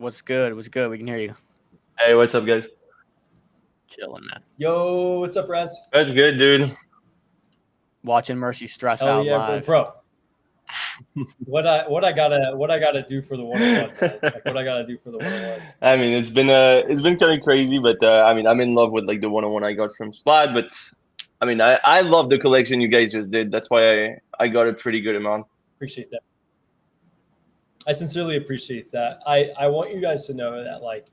What's good? What's good? We can hear you. Hey, what's up, guys? Chilling, man. Yo, what's up, Raz? That's good, dude. Watching Mercy stress Hell out yeah, bro. live. Bro, what I gotta do for the 101, man? Like what I gotta do for the 101. I mean, it's been kind of crazy, but I mean, I'm in love with like the one-on-one I got from SPLAT. But I mean, I love the collection you guys just did. That's why I got a pretty good amount. Appreciate that. I sincerely appreciate that. I want you guys to know that like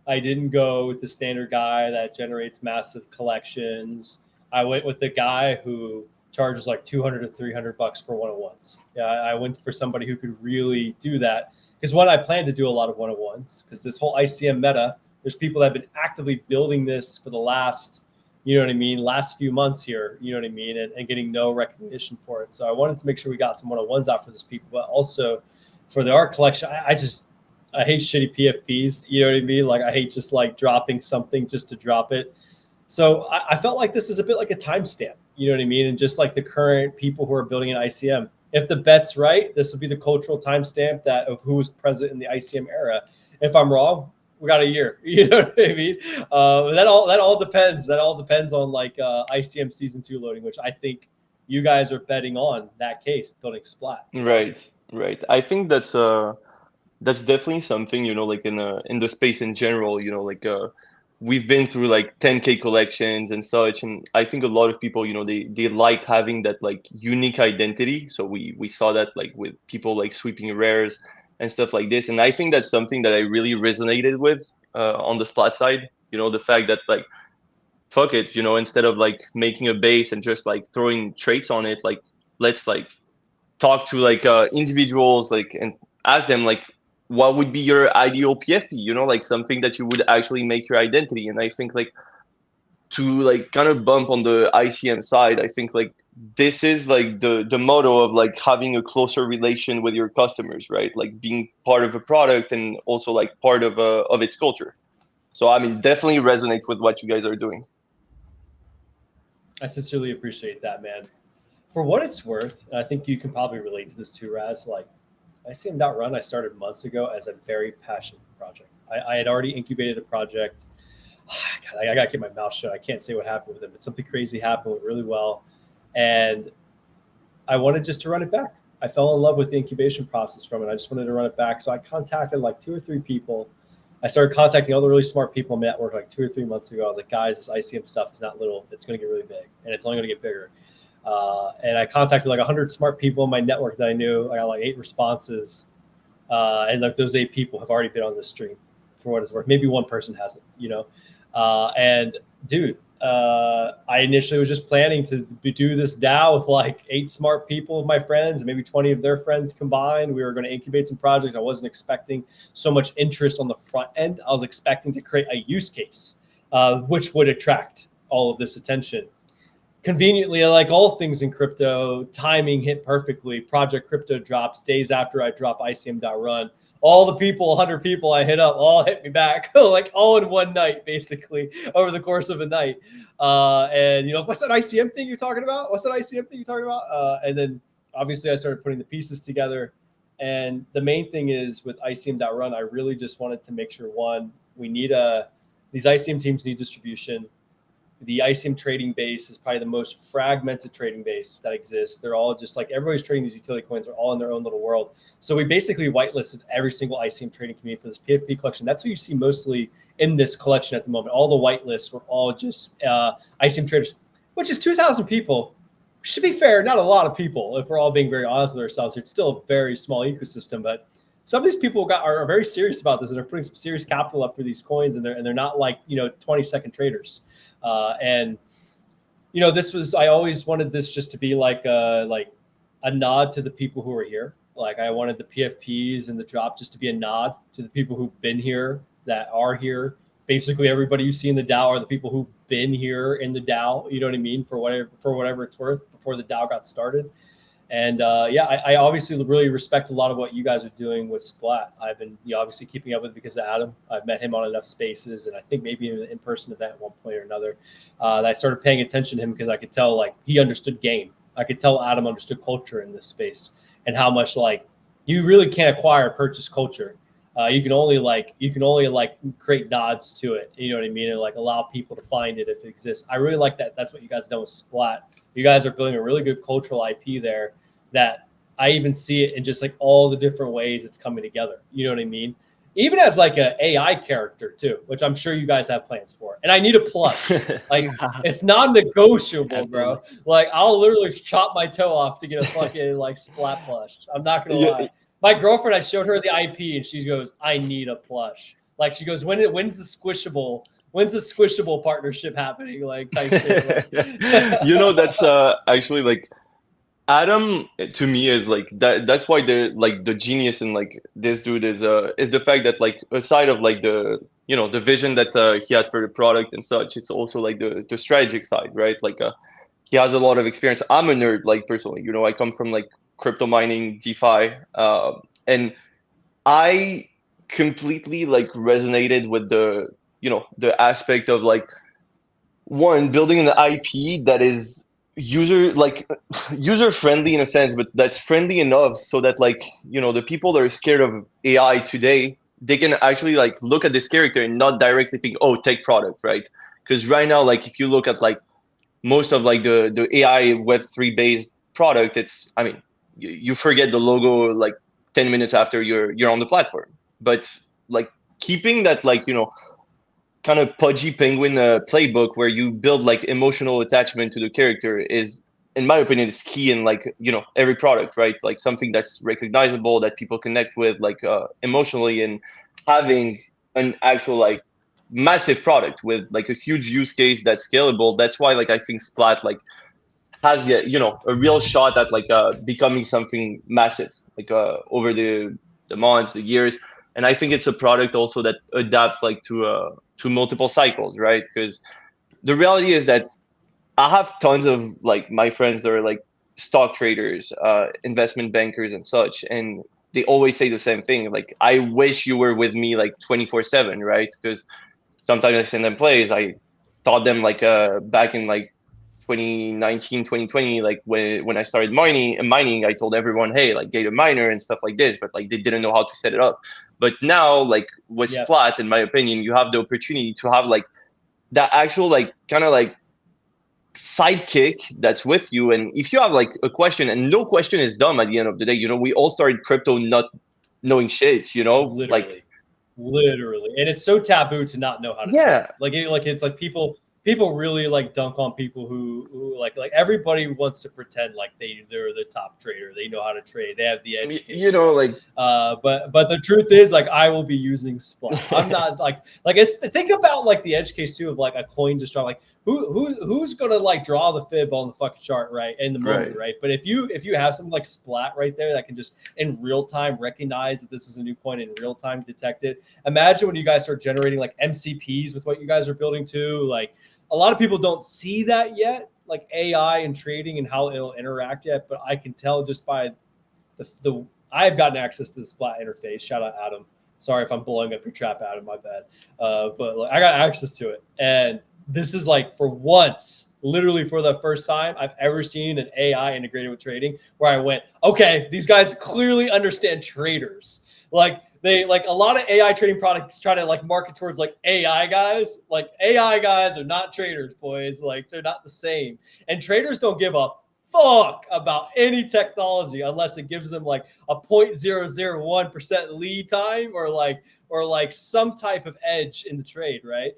I didn't go with the standard guy that generates massive collections. I went with the guy who charges like 200 to 300 bucks for 101s. Yeah, I went for somebody who could really do that because one, I plan to do a lot of 101s because this whole ICM meta, there's people that have been actively building this for the last, last few months here, and getting no recognition for it. So I wanted to make sure we got some 101s out for those people, but also for the art collection, I hate shitty PFPs. You know what I mean? Like I hate just like dropping something just to drop it. So I felt like this is a bit like a timestamp. You know what I mean? And just like the current people who are building an ICM, if the bet's right, this will be the cultural timestamp of who was present in the ICM era. If I'm wrong, we got a year. You know what I mean? That all depends. That all depends on like ICM season 2 loading, which I think you guys are betting on that case, building SPLAT. Right. I think that's definitely something, like in the space in general, we've been through like 10K collections and such, and I think a lot of people, they like having that like unique identity. So we saw that like with people like sweeping rares and stuff like this, and I think that's something that I really resonated with on the SPLAT side. The fact that like fuck it, instead of like making a base and just like throwing traits on it, like let's like talk to like individuals, like, and ask them like what would be your ideal PFP, like something that you would actually make your identity. And I think like to like kind of bump on the ICM side, I think like this is like the motto of like having a closer relation with your customers, right? Like being part of a product and also like part of its culture. So I mean, definitely resonate with what you guys are doing. I sincerely appreciate that, man. For what it's worth, and I think you can probably relate to this too, Raz. Like ICM.run, I started months ago as a very passionate project. I had already incubated a project. God, I gotta keep my mouth shut. I can't say what happened with it, but something crazy happened, went really well, and I wanted just to run it back. I fell in love with the incubation process from it. I just wanted to run it back. So I contacted like 2 or 3 people. I started contacting all the really smart people in my network like 2 or 3 months ago. I was like, guys, this ICM stuff is not little. It's going to get really big, and it's only going to get bigger. And I contacted like 100 smart people in my network that I knew. I got like 8 responses. And like those 8 people have already been on this stream for what it's worth. Maybe one person hasn't, and dude, I initially was just planning to do this DAO with like 8 smart people of my friends and maybe 20 of their friends combined. We were going to incubate some projects. I wasn't expecting so much interest on the front end. I was expecting to create a use case, which would attract all of this attention. Conveniently, like all things in crypto, timing hit perfectly. Project Crypto drops days after I drop ICM.run. All the people, 100 people I hit up, all hit me back, like all in one night, basically, over the course of a night. And, what's that ICM thing you're talking about? And then, obviously, I started putting the pieces together. And the main thing is with ICM.run, I really just wanted to make sure, one, these ICM teams need distribution. The ICM trading base is probably the most fragmented trading base that exists. They're all just like everybody's trading these utility coins. They're all in their own little world. So we basically whitelisted every single ICM trading community for this PFP collection. That's what you see mostly in this collection at the moment. All the whitelists were all just ICM traders, which is 2,000 people. Should be fair, not a lot of people. If we're all being very honest with ourselves, it's still a very small ecosystem. But some of these people are very serious about this and are putting some serious capital up for these coins, and they're not like 20-second traders. I always wanted this just to be like a nod to the people who are here. Like I wanted the PFPs and the drop just to be a nod to the people who've been here, that are here. Basically, everybody you see in the DAO are the people who've been here in the DAO. You know what I mean? For whatever it's worth, before the DAO got started. And I obviously really respect a lot of what you guys are doing with SPLAT. I've been obviously keeping up with it because of Adam. I've met him on enough spaces, and I think maybe in an in-person event at one point or another. That I started paying attention to him because I could tell like he understood game. I could tell Adam understood culture in this space and how much like you really can't acquire purchase culture. You can only create nods to it. You know what I mean? And like allow people to find it if it exists. I really like that. That's what you guys done with Splat. You guys are building a really good cultural IP there that I even see it in just like all the different ways it's coming together. You know what I mean? Even as like an AI character too, which I'm sure you guys have plans for. And I need a plush. Like it's non-negotiable, bro. Like I'll literally chop my toe off to get a fucking like Splat plush. I'm not gonna lie. My girlfriend, I showed her the IP and she goes, "I need a plush." Like she goes, when's the squishable partnership happening? Like type shit. Like. You know, that's actually like Adam to me is like that's why they're like the genius in like this dude is the fact that like aside of like the the vision that he had for the product and such, it's also like the strategic side, right? Like he has a lot of experience. I'm a nerd, like personally, I come from like crypto mining, DeFi, and I completely like resonated with the aspect of like one building an IP that is user friendly in a sense, but that's friendly enough so that like the people that are scared of AI today, they can actually like look at this character and not directly think, oh, tech product, right? Because right now, like if you look at like most of like the AI Web3 based product, it's you forget the logo like 10 minutes after you're on the platform. But like keeping that like kind of pudgy penguin playbook where you build like emotional attachment to the character is, in my opinion, is key in like every product, right? Like something that's recognizable that people connect with like emotionally, and having an actual like massive product with like a huge use case that's scalable. That's why like I think Splat like has a real shot at like becoming something massive like over the months, the years. And I think it's a product also that adapts like to multiple cycles, right? Because the reality is that I have tons of like my friends that are like stock traders, investment bankers and such, and they always say the same thing. Like, I wish you were with me like 24/7, right? Because sometimes I send them plays. I taught them like back in like 2019, 2020, like when I started mining, I told everyone, hey, like get a miner and stuff like this, but like they didn't know how to set it up. But now, like with Splat, in my opinion, you have the opportunity to have like that actual like kind of like sidekick that's with you. And if you have like a question, and no question is dumb at the end of the day, we all started crypto not knowing shit, literally, and it's so taboo to not know how to trade. Like it's like people really like dunk on people who like everybody wants to pretend like they're the top trader, they know how to trade, they have the education, but the truth is like I will be using Splat. I'm not like it's, think about like the edge case too of like a coin just drop, like who's gonna like draw the fib on the fucking chart right in the moment, right? But if you have something like Splat right there that can just in real time recognize that this is a new coin, in real time detect it. Imagine when you guys start generating like MCPs with what you guys are building too. Like a lot of people don't see that yet, like AI and trading and how it'll interact yet, but I can tell just by the I've gotten access to the Splat interface. Shout out Adam. Sorry if I'm blowing up your trap, Adam, my bad. But like, I got access to it, and this is like for once, literally for the first time I've ever seen an AI integrated with trading where I went, okay, these guys clearly understand traders. Like they like a lot of AI trading products try to like market towards like AI guys. Like AI guys are not traders, boys. Like they're not the same. And traders don't give a fuck about any technology unless it gives them like a 0.001% lead time or like some type of edge in the trade, right?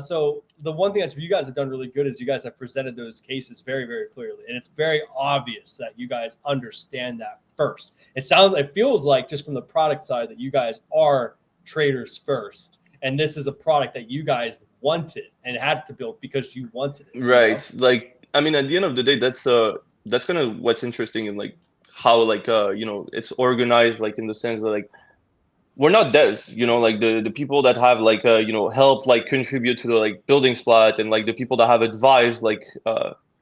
So the one thing that you guys have done really good is you guys have presented those cases very, very clearly. And it's very obvious that you guys understand that first. It feels like just from the product side that you guys are traders first. And this is a product that you guys wanted and had to build because you wanted it. Right. Like, I mean, at the end of the day, that's kind of what's interesting in like how like, it's organized, like in the sense that like, we're not devs, like the people that have like helped like contribute to the like building Splat, and like the people that have advised like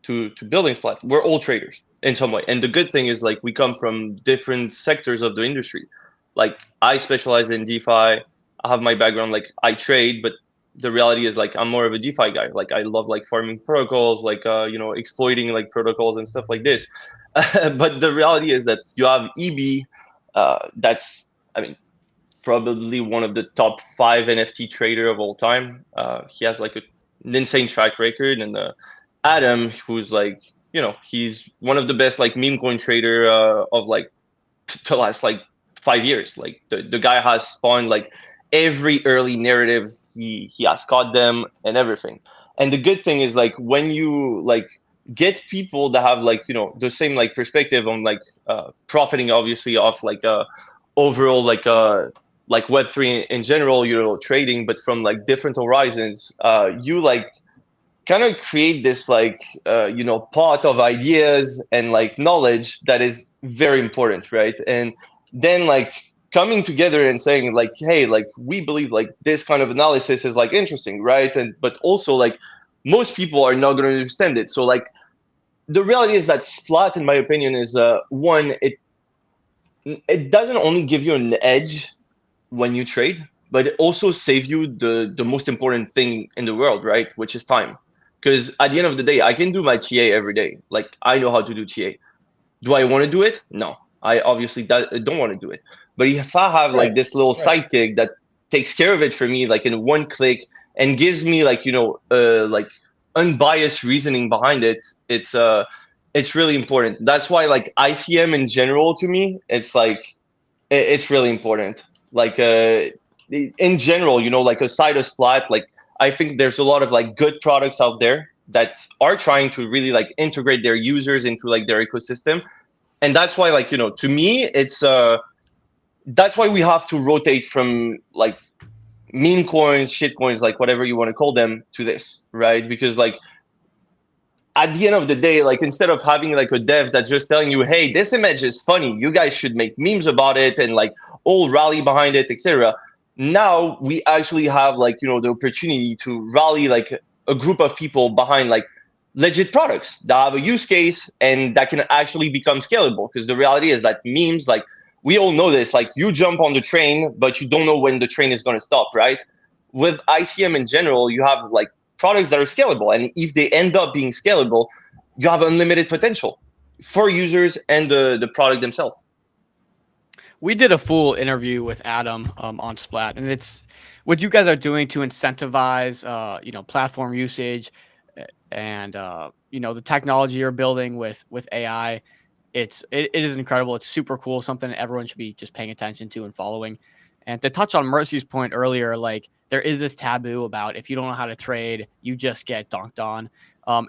to building Splat, we're all traders in some way. And the good thing is like we come from different sectors of the industry. Like I specialize in DeFi. I have my background, like I trade, but the reality is like I'm more of a DeFi guy. Like I love like farming protocols, like exploiting like protocols and stuff like this. But the reality is that you have EB, that's, I mean, probably one of the top 5 NFT trader of all time. He has like an insane track record, and Adam, who's like, he's one of the best like meme coin trader of like the last like 5 years. Like the guy has spawned like every early narrative. He has caught them and everything. And the good thing is like when you like get people that have like the same like perspective on like profiting obviously off like overall like Web3 in general, trading, but from like different horizons, you like kind of create this like pot of ideas and like knowledge that is very important, right? And then like coming together and saying like, hey, like we believe like this kind of analysis is like interesting, right? And but also like most people are not going to understand it. So like the reality is that SPLAT, in my opinion, is one, it doesn't only give you an edge when you trade, but it also saves you the most important thing in the world, right? Which is time. Because at the end of the day, I can do my TA every day. Like I know how to do TA. Do I want to do it? No, I obviously don't want to do it. But if I have like this little sidekick that takes care of it for me, like in one click, and gives me like like unbiased reasoning behind it, it's really important. That's why like ICM in general to me, it's like it's really important. Like in general, like aside of SPLAT, like I think there's a lot of like good products out there that are trying to really like integrate their users into like their ecosystem. And that's why like to me it's that's why we have to rotate from like meme coins, shit coins, like whatever you want to call them, to this, right? Because like at the end of the day, like instead of having like a dev that's just telling you, hey, this image is funny, you guys should make memes about it and like all rally behind it, etc. Now we actually have like the opportunity to rally like a group of people behind like legit products that have a use case and that can actually become scalable. Because the reality is that memes, like we all know this, like you jump on the train, but you don't know when the train is going to stop, right? With ICM in general, you have like products that are scalable. And if they end up being scalable, you have unlimited potential for users and the product themselves. We did a full interview with Adam on SPLAT, and it's what you guys are doing to incentivize, platform usage and, the technology you're building with AI. It is incredible. It's super cool. Something everyone should be just paying attention to and following. And to touch on Mercy's point earlier, like there is this taboo about if you don't know how to trade, you just get dunked on.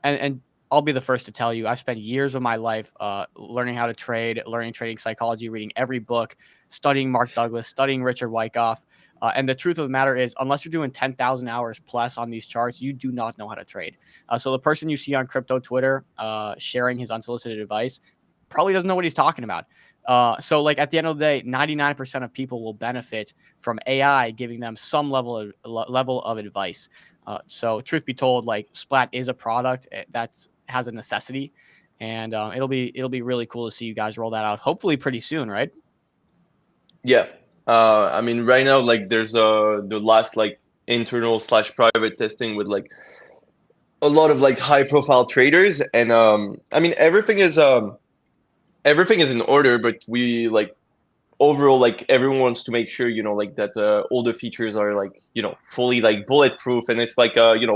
And I'll be the first to tell you, I've spent years of my life learning how to trade, learning trading psychology, reading every book, studying Mark Douglas, studying Richard Wyckoff. And the truth of the matter is, unless you're doing 10,000 hours plus on these charts, you do not know how to trade. So the person you see on crypto Twitter sharing his unsolicited advice probably doesn't know what he's talking about. So like at the end of the day, 99% of people will benefit from AI giving them some level of advice. So truth be told, like SPLAT is a product that has a necessity, and it'll be really cool to see you guys roll that out. Hopefully pretty soon, right? Yeah. I mean, right now, like there's the last like internal / private testing with like a lot of like high profile traders, and I mean everything is in order, but we like overall like everyone wants to make sure like that all the features are like fully like bulletproof, and it's like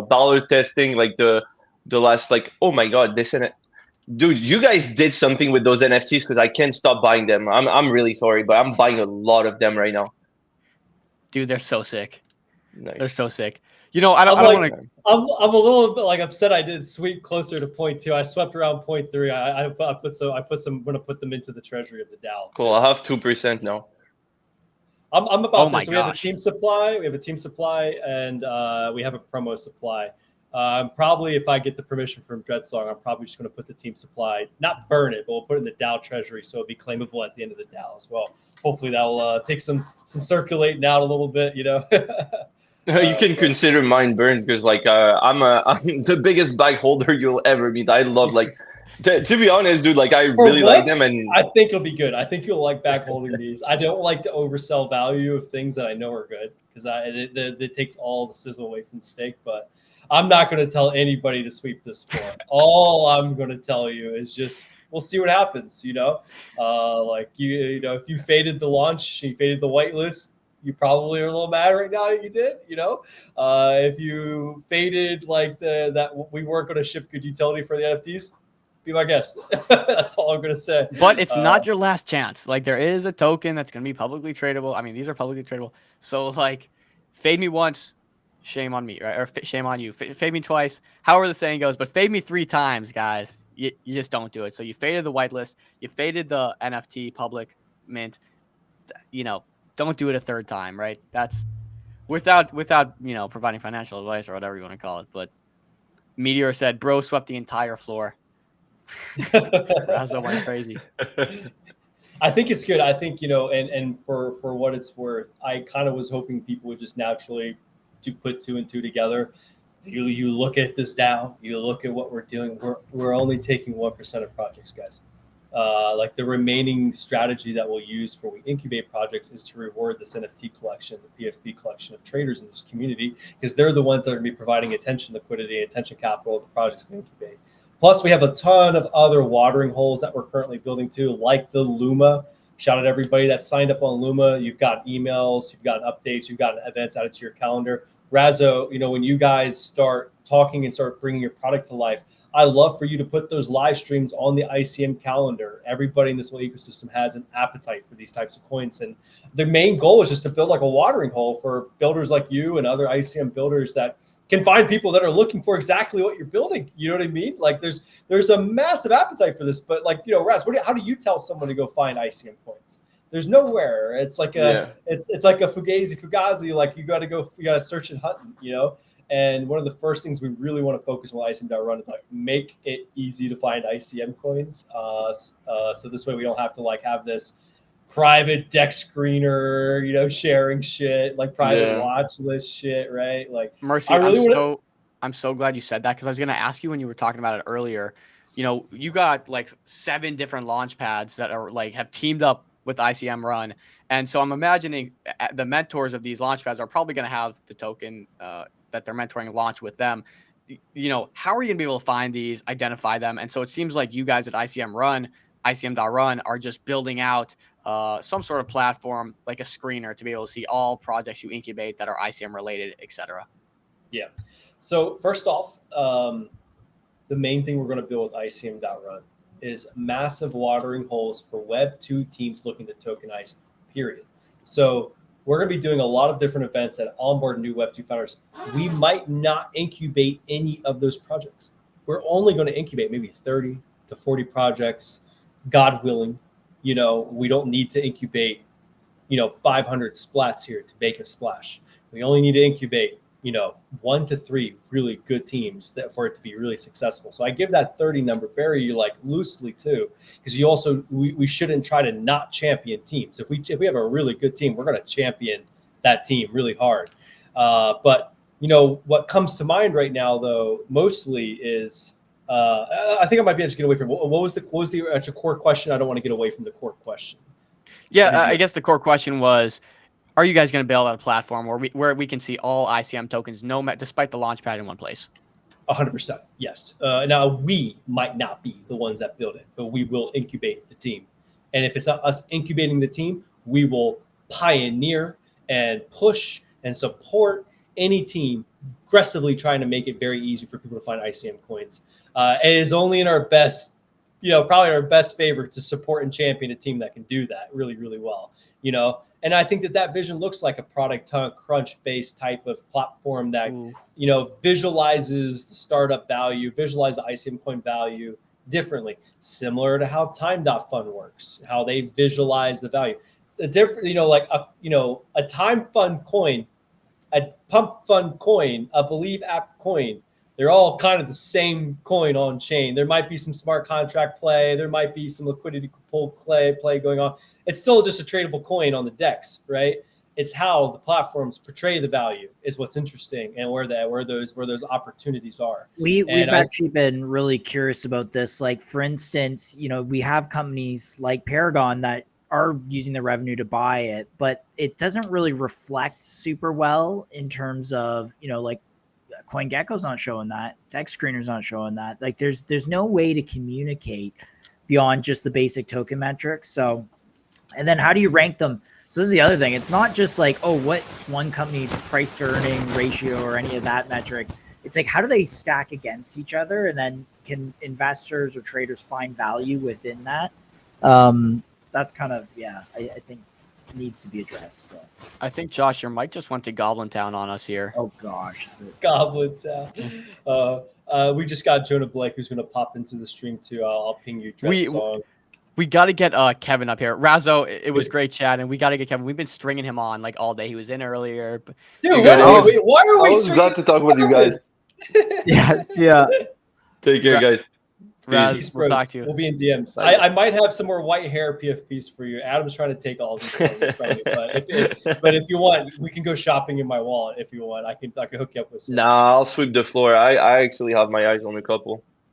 ballot testing like the last like, oh my god, this and it. Dude, you guys did something with those NFTs because I can't stop buying them. I'm really sorry, but I'm buying a lot of them right now. Dude, they're so sick. Nice. They're so sick. I don't want to. I'm a little bit like upset. I did sweep closer to 0.2. I swept around 0.3. I put some. I'm going to put them into the treasury of the DAO. Cool. I have 2% now. I'm about my this. We have a gosh. team supply. We have a team supply, and we have a promo supply. Probably if I get the permission from Dreadsong, I'm probably just going to put the team supply, not burn it, but we'll put it in the DAO treasury so it'll be claimable at the end of the DAO as well. Hopefully that'll take some circulating out a little bit, You can consider mine burned because like I'm the biggest bag holder you'll ever meet. I love like to be honest, dude. Like I really like them, and I think it'll be good. I think you'll like back holding these. I don't like to oversell value of things that I know are good because it takes all the sizzle away from the steak, but. I'm not going to tell anybody to sweep this floor. All I'm going to tell you is just we'll see what happens. Like if you faded the launch, you faded the whitelist, you probably are a little mad right now that you did. If you faded like that we weren't going to ship good utility for the NFTs, be my guest. That's all I'm going to say. But it's not your last chance. Like, there is a token that's going to be publicly tradable. I mean, these are publicly tradable. So, like, fade me once, shame on me, right? Or shame on you. Fade me twice, however the saying goes. But fade me 3 times, guys. You just don't do it. So you faded the whitelist. You faded the NFT public mint. Don't do it a 3rd time, right? That's without providing financial advice or whatever you want to call it. But Meteor said, bro swept the entire floor. Razo went crazy. I think it's good. I think, and for what it's worth, I kind of was hoping people would just naturally put 2 and 2 together. You look at this now, you look at what we're doing. We're only taking 1% of projects, guys. Like the remaining strategy that we'll use for we incubate projects is to reward this NFT collection, the PFP collection of traders in this community, because they're the ones that are going to be providing attention, liquidity, attention capital the projects we incubate. Plus, we have a ton of other watering holes that we're currently building too, like the Luma. Shout out to everybody that signed up on Luma. You've got emails, you've got updates, you've got events added to your calendar. Razo, when you guys start talking and start bringing your product to life, I love for you to put those live streams on the ICM calendar. Everybody in this whole ecosystem has an appetite for these types of coins. And the main goal is just to build like a watering hole for builders like you and other ICM builders that can find people that are looking for exactly what you're building. You know what I mean? Like there's a massive appetite for this, but like, Raz, how do you tell someone to go find ICM coins? There's nowhere. It's like it's like a fugazi. Like you got to search and hunt, And one of the first things we really want to focus on ICM.run is like make it easy to find ICM coins. So this way we don't have to like have this private deck screener, sharing shit, like private watch list shit, right? Like Mercy, I'm so glad you said that, because I was gonna ask you when you were talking about it earlier. You got like 7 different launch pads that are like have teamed up with ICM Run, and so I'm imagining the mentors of these launch pads are probably gonna have the token that they're mentoring launch with them. How are you gonna be able to find these, identify them? And so it seems like you guys at ICM.run are just building out some sort of platform, like a screener, to be able to see all projects you incubate that are ICM related, etc. Yeah. So first off, the main thing we're going to build with ICM.run is massive watering holes for Web 2 teams looking to tokenize, period. So we're going to be doing a lot of different events that onboard new Web 2 founders. We might not incubate any of those projects. We're only going to incubate maybe 30 to 40 projects, God willing. We don't need to incubate, 500 splats here to make a splash. We only need to incubate, 1 to 3 really good teams for it to be really successful. So I give that 30 number very like loosely too, because we shouldn't try to not champion teams. If we have a really good team, we're going to champion that team really hard. But what comes to mind right now though, mostly is, I think I might be able to get away from what was the actual core question? I don't want to get away from the core question. Yeah, I guess the core question was, are you guys going to build out a platform where we can see all ICM tokens, despite the launchpad in one place? 100%, yes. Now we might not be the ones that build it, but we will incubate the team. And if it's not us incubating the team, we will pioneer and push and support any team aggressively trying to make it very easy for people to find ICM coins. It is only in our best, probably our best favor to support and champion a team that can do that really, really well, And I think that vision looks like a product crunch-based type of platform that, visualizes the startup value, visualizes the ICM coin value differently, similar to how Time.Fund works, how they visualize the value. The different, a Time Fund coin, a Pump Fund coin, a Believe app coin, they're all kind of the same coin on chain. There might be some smart contract play. There might be some liquidity pull play going on. It's still just a tradable coin on the DEX, right? It's how the platforms portray the value is what's interesting, and where those opportunities are. We've actually been really curious about this. Like, for instance, we have companies like Paragon that are using the revenue to buy it, but it doesn't really reflect super well in terms of, like CoinGecko's not showing that, Dex Screener's not showing that. Like there's no way to communicate beyond just the basic token metrics. So, and then how do you rank them? So this is the other thing. It's not just like, oh, what's one company's price to earning ratio or any of that metric. It's like, how do they stack against each other? And then can investors or traders find value within that? That's kind of, I think needs to be addressed still. I think, Josh, your mic just went to Goblin Town on us here. Oh, gosh. Goblin Town. We just got Jonah Blake, who's going to pop into the stream too. I'll ping you. Song. We got to get Kevin up here. Razo, it was great chat, and we got to get Kevin. We've been stringing him on like all day. He was in earlier. Dude, why are we? I was glad to talk with you guys. Yeah. Take care, guys. Raz, we'll talk to you. We'll be in DMs. I might have some more white hair PFPs for you. Adam's trying to take all of these from you, but if you want, we can go shopping in my wallet. If you want, I can hook you up with some. Nah, I'll sweep the floor. I actually have my eyes on a couple.